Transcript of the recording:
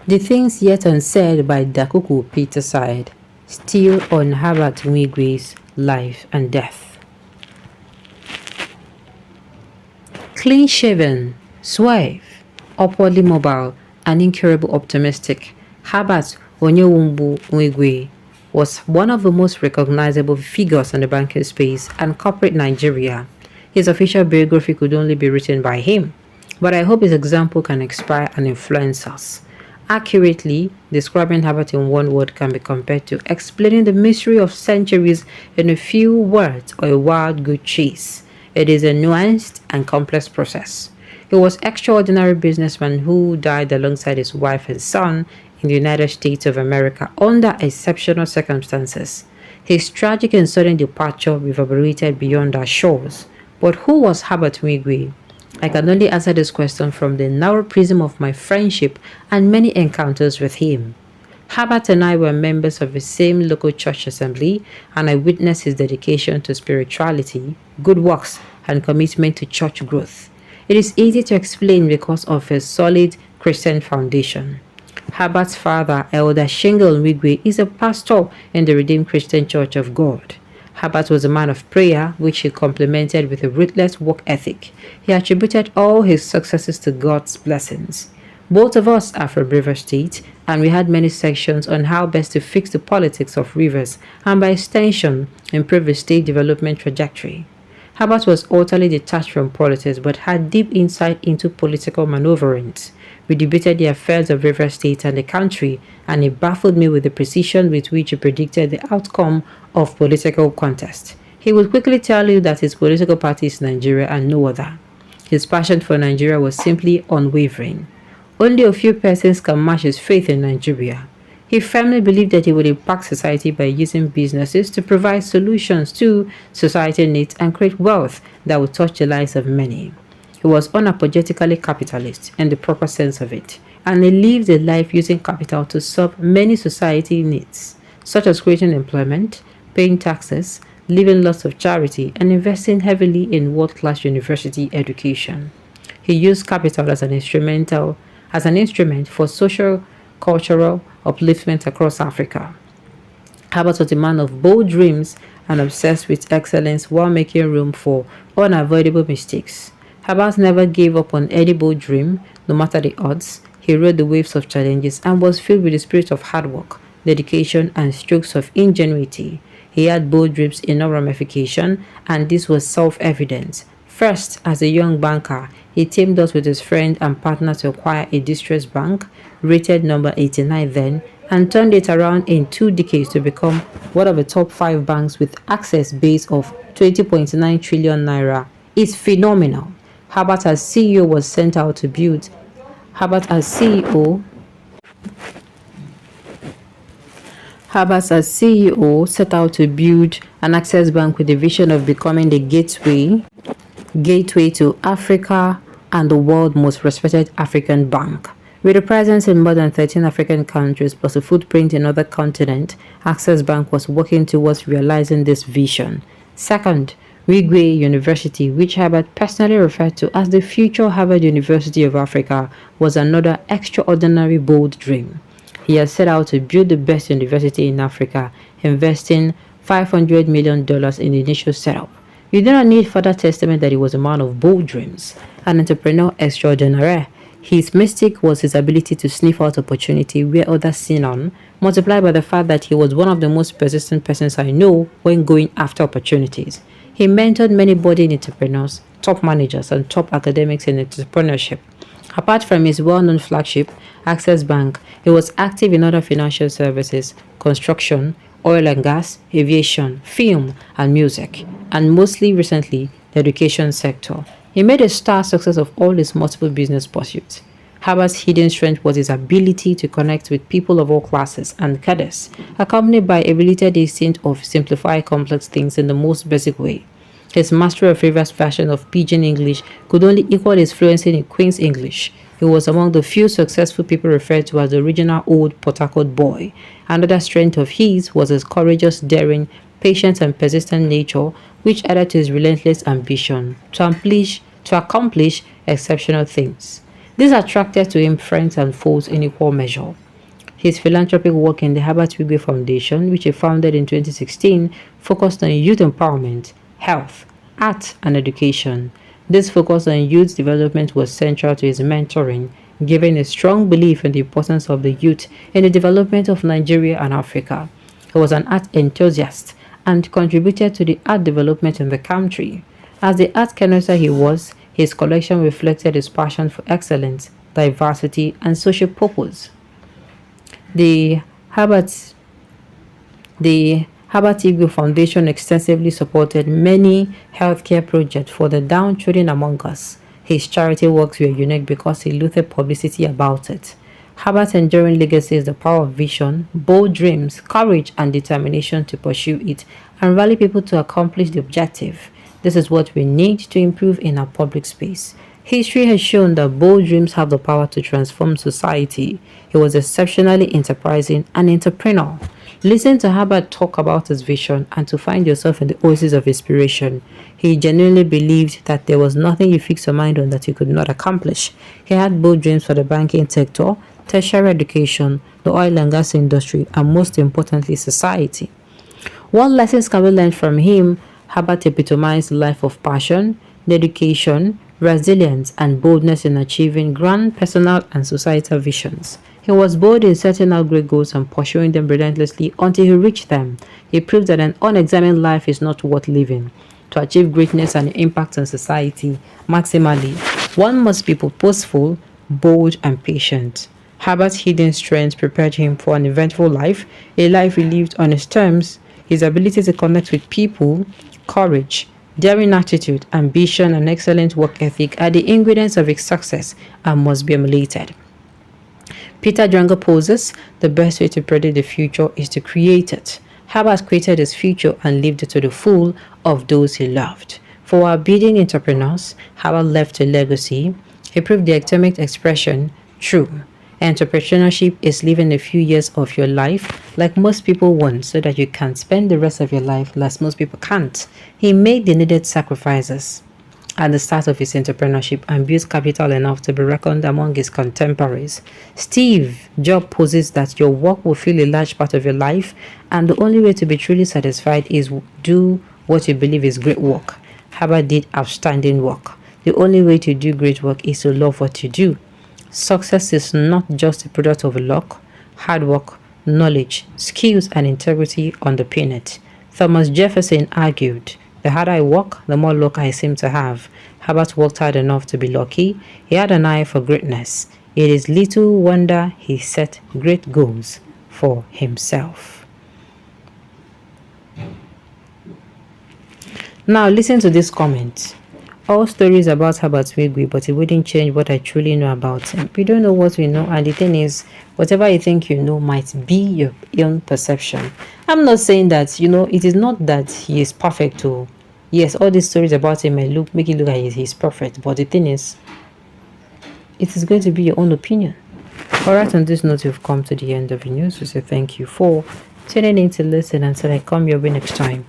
The Things Yet Unsaid by Dakuku Peter Side, still on Herbert Wigwe's life and death. Clean-shaven, suave, upwardly mobile, and incurable optimistic, Herbert Wigwe was one of the most recognizable figures in the banking space and corporate Nigeria. His official biography could only be written by him, but I hope his example can inspire and influence us. Accurately, describing Herbert in one word can be compared to explaining the mystery of centuries in a few words or a wild goose chase. It is a nuanced and complex process. He was an extraordinary businessman who died alongside his wife and son in the United States of America under exceptional circumstances. His tragic and sudden departure reverberated beyond our shores. But who was Herbert Wigwe? I can only answer this question from the narrow prism of my friendship and many encounters with him. Herbert and I were members of the same local church assembly, and I witnessed his dedication to spirituality, good works, and commitment to church growth. It is easy to explain because of his solid Christian foundation. Herbert's father, Elder Shingle Wigwe, is a pastor in the Redeemed Christian Church of God. Herbert was a man of prayer, which he complemented with a ruthless work ethic. He attributed all his successes to God's blessings. Both of us are from Rivers State, and we had many sections on how best to fix the politics of Rivers and, by extension, improve the state development trajectory. Herbert was utterly detached from politics but had deep insight into political maneuverings. We debated the affairs of Rivers State and the country, and he baffled me with the precision with which he predicted the outcome of political contest. He would quickly tell you that his political party is Nigeria and no other. His passion for Nigeria was simply unwavering. Only a few persons can match his faith in Nigeria. He firmly believed that he would impact society by using businesses to provide solutions to society needs and create wealth that would touch the lives of many. He was unapologetically capitalist in the proper sense of it, and he lived a life using capital to serve many society needs, such as creating employment, paying taxes, leaving lots of charity, and investing heavily in world-class university education. He used capital as an instrument for social, cultural upliftment across Africa. Herbert was a man of bold dreams and obsessed with excellence while making room for unavoidable mistakes. Herbert never gave up on any bold dream, no matter the odds. He rode the waves of challenges and was filled with the spirit of hard work, dedication, and strokes of ingenuity. He had bold dreams in no ramification, and this was self-evident. First, as a young banker, he teamed up with his friend and partner to acquire a distressed bank, rated number 89 then, and turned it around in 2 decades to become one of the top 5 banks with access base of 20.9 trillion naira. It's phenomenal. Herbert as CEO was sent out to build. Herbert as CEO set out to build an access bank with the vision of becoming the gateway to Africa and the world's most respected African bank. With a presence in more than 13 African countries plus a footprint in other continents, Access Bank was working towards realizing this vision. Second, Wigwe University, which Herbert personally referred to as the future Harvard University of Africa, was another extraordinary bold dream. He had set out to build the best university in Africa, investing $500 million in the initial setup. You do not need further testament that he was a man of bold dreams, an entrepreneur extraordinaire. His mystic was his ability to sniff out opportunity where others see none, multiplied by the fact that he was one of the most persistent persons I know when going after opportunities. He mentored many budding entrepreneurs, top managers, and top academics in entrepreneurship. Apart from his well-known flagship, Access Bank, he was active in other financial services, construction, oil and gas, aviation, film, and music, and mostly recently, the education sector. He made a star success of all his multiple business pursuits. Herbert's hidden strength was his ability to connect with people of all classes and cadres, accompanied by a related instinct of simplify complex things in the most basic way. His mastery of Rivers' version of Pidgin English could only equal his fluency in Queen's English. He was among the few successful people referred to as the original old Port Harcourt boy. Another strength of his was his courageous, daring, patient, and persistent nature, which added to his relentless ambition to accomplish exceptional things. This attracted to him friends and foes in equal measure. His philanthropic work in the Herbert Wigwe Foundation, which he founded in 2016, focused on youth empowerment, health, art, and education. This focus on youth development was central to his mentoring, giving a strong belief in the importance of the youth in the development of Nigeria and Africa. He was an art enthusiast and contributed to the art development in the country. As the art connoisseur he was, his collection reflected his passion for excellence, diversity, and social purpose. The Herbert Wigwe Foundation extensively supported many healthcare projects for the downtrodden among us. His charity works were unique because he eluded publicity about it. Herbert's enduring legacy is the power of vision, bold dreams, courage, and determination to pursue it and rally people to accomplish the objective. This is what we need to improve in our public space. History has shown that bold dreams have the power to transform society. He was exceptionally enterprising and entrepreneur. Listen to Herbert talk about his vision and to find yourself in the oasis of inspiration. He genuinely believed that there was nothing you fix your mind on that you could not accomplish. He had bold dreams for the banking sector, tertiary education, the oil and gas industry, and most importantly, society. What lessons can we learn from him? Herbert epitomized a life of passion, dedication, resilience, and boldness in achieving grand personal and societal visions. He was bold in setting out great goals and pursuing them relentlessly until he reached them. He proved that an unexamined life is not worth living. To achieve greatness and impact on society maximally, one must be purposeful, bold, and patient. Herbert's hidden strengths prepared him for an eventful life, a life he lived on his terms. His ability to connect with people, courage, daring attitude, ambition, and excellent work ethic are the ingredients of his success and must be emulated. Peter Drucker poses, the best way to predict the future is to create it. Herbert created his future and lived it to the full of those he loved. For our budding entrepreneurs, Herbert left a legacy. He proved the atomic expression true. Entrepreneurship is living a few years of your life like most people want so that you can spend the rest of your life like most people can't. He made the needed sacrifices at the start of his entrepreneurship and built capital enough to be reckoned among his contemporaries. Steve Jobs poses that your work will fill a large part of your life and the only way to be truly satisfied is do what you believe is great work. Herbert did outstanding work. The only way to do great work is to love what you do. Success is not just a product of luck, hard work, knowledge, skills, and integrity underpin it. Thomas Jefferson argued, the harder I work, the more luck I seem to have. Herbert worked hard enough to be lucky. He had an eye for greatness. It is little wonder he set great goals for himself. Now listen to this comment. All stories about Herbert Wigwe, but it wouldn't change what I truly know about him. We don't know what we know, and the thing is, whatever you think you know might be your own perception. I'm not saying that, it is not that he is perfect. Yes, all these stories about him may make it look like he's perfect, but the thing is, it is going to be your own opinion. Alright, on this note, we've come to the end of the news. We say thank you for tuning in to listen until I come your way next time.